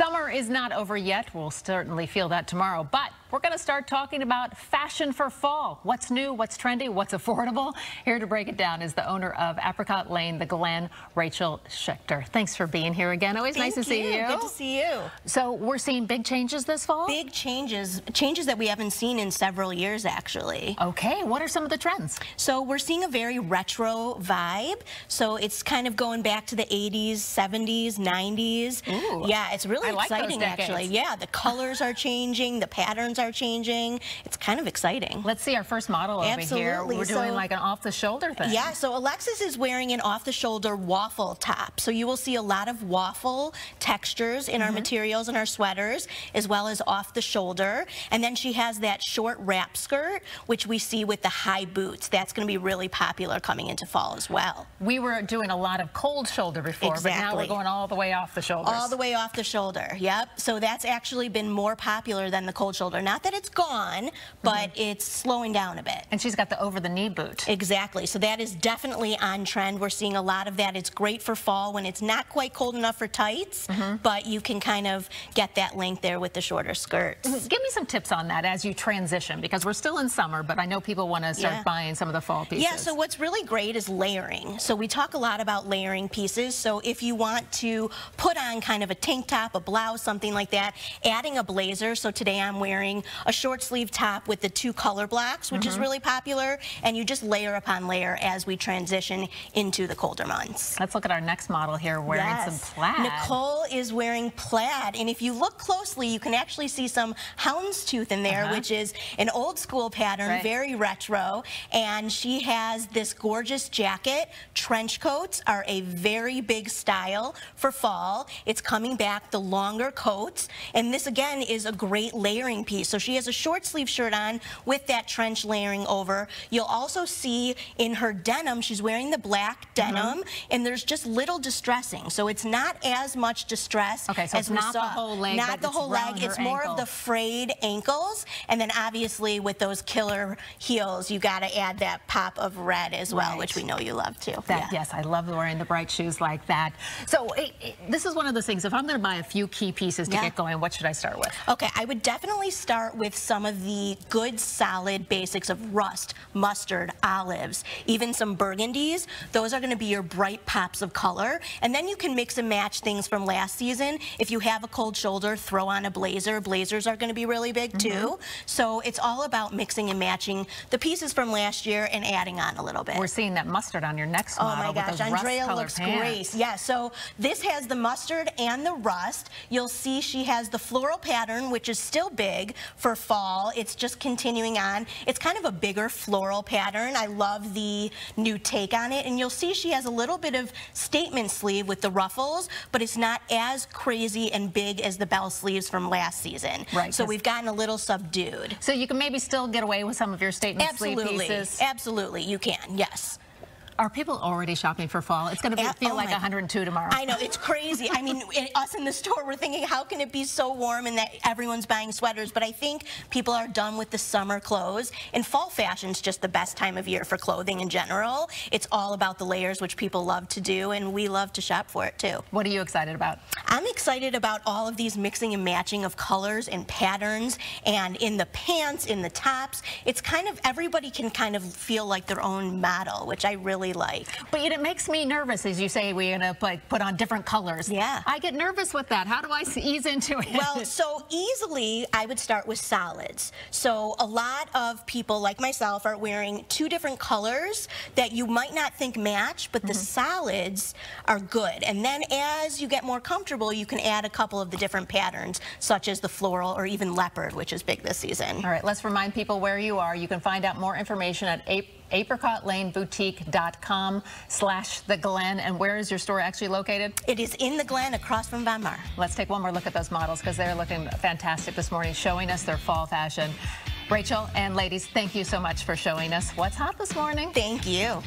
Summer is not over yet. We'll certainly feel that tomorrow, but we're going to start talking about fashion for fall. What's new, what's trendy, what's affordable? Here to break it down is the owner of Apricot Lane The Glen, Rachel Schechter. Thanks for being here again. Always nice to see you. Good to see you. So we're seeing big changes this fall? Big changes that we haven't seen in several years, actually. Okay, what are some of the trends? So we're seeing a very retro vibe. So it's kind of going back to the 80s, 70s, 90s. Ooh, yeah, it's really exciting, actually. Yeah, the colors are changing, the patterns are changing. It's kind of exciting. Let's see our first model over here. We're doing like an off-the-shoulder thing. Yeah, so Alexis is wearing an off-the-shoulder waffle top. So you will see a lot of waffle textures in our materials and our sweaters, as well as off-the-shoulder. And then she has that short wrap skirt, which we see with the high boots. That's going to be really popular coming into fall as well. We were doing a lot of cold shoulder before, but now we're going all the way off the shoulders. All the way off the shoulder, yep. So that's actually been more popular than the cold shoulder. Not that it's gone, but it's slowing down a bit. And she's got the over-the-knee boot. Exactly. So that is definitely on trend. We're seeing a lot of that. It's great for fall when it's not quite cold enough for tights, but you can kind of get that length there with the shorter skirts. Give me some tips on that as you transition, because we're still in summer, but I know people want to start buying some of the fall pieces. Yeah, so what's really great is layering. So we talk a lot about layering pieces. So if you want to put on kind of a tank top, a blouse, something like that, adding a blazer. So today I'm wearing a short sleeve top with the 2 color blocks, which is really popular, and you just layer upon layer as we transition into the colder months. Let's look at our next model here wearing some plaid. Nicole is wearing plaid, and if you look closely, you can actually see some houndstooth in there, which is an old school pattern, very retro, and she has this gorgeous jacket. Trench coats are a very big style for fall. It's coming back, the longer coats, and this again is a great layering piece. So she has a short sleeve shirt on with that trench layering over. You'll also see in her denim, she's wearing the black denim, and there's just little distressing. So it's not as much distress so as it's we not saw. the whole leg, not the whole leg. It's more of the frayed ankles, and then obviously with those killer heels, you got to add that pop of red as well, which we know you love too. Yes, I love wearing the bright shoes like that. So this is one of those things, if I'm going to buy a few key pieces to get going, what should I start with? Okay, I would definitely start with some of the good solid basics of rust, mustard, olives, even some burgundies. Those are going to be your bright pops of color, and then you can mix and match things from last season. If you have a cold shoulder, throw on a blazer. Blazers are going to be really big too. So it's all about mixing and matching the pieces from last year and adding on a little bit. We're seeing that mustard on your next model. Oh my gosh, Andrea looks great. Yeah, so this has the mustard and the rust. You'll see she has the floral pattern, which is still big for fall. It's just continuing on. It's kind of a bigger floral pattern. I love the new take on it, and you'll see she has a little bit of statement sleeve with the ruffles, but it's not as crazy and big as the bell sleeves from last season. Right. So we've gotten a little subdued. So you can maybe still get away with some of your statement sleeve pieces? Absolutely, you can, yes. Are people already shopping for fall? It's going to feel like 102 tomorrow. I know, it's crazy. I mean, us in the store, we're thinking, how can it be so warm and that everyone's buying sweaters? But I think people are done with the summer clothes, and fall fashion's just the best time of year for clothing in general. It's all about the layers, which people love to do, and we love to shop for it too. What are you excited about? I'm excited about all of these mixing and matching of colors and patterns, and in the pants, in the tops. It's kind of, everybody can kind of feel like their own model, which I really like. But it makes me nervous, as you say, we're going to put on different colors. Yeah. I get nervous with that. How do I ease into it? Well, so easily, I would start with solids. So a lot of people, like myself, are wearing 2 different colors that you might not think match, but the solids are good. And then as you get more comfortable, you can add a couple of the different patterns, such as the floral or even leopard, which is big this season. All right, let's remind people where you are. You can find out more information at apricotlaneboutique.com/The Glen. And where is your store actually located? It is in The Glen, across from Von Maur. Let's take one more look at those models, because they're looking fantastic this morning, showing us their fall fashion. Rachel and ladies, thank you so much for showing us what's hot this morning. Thank you.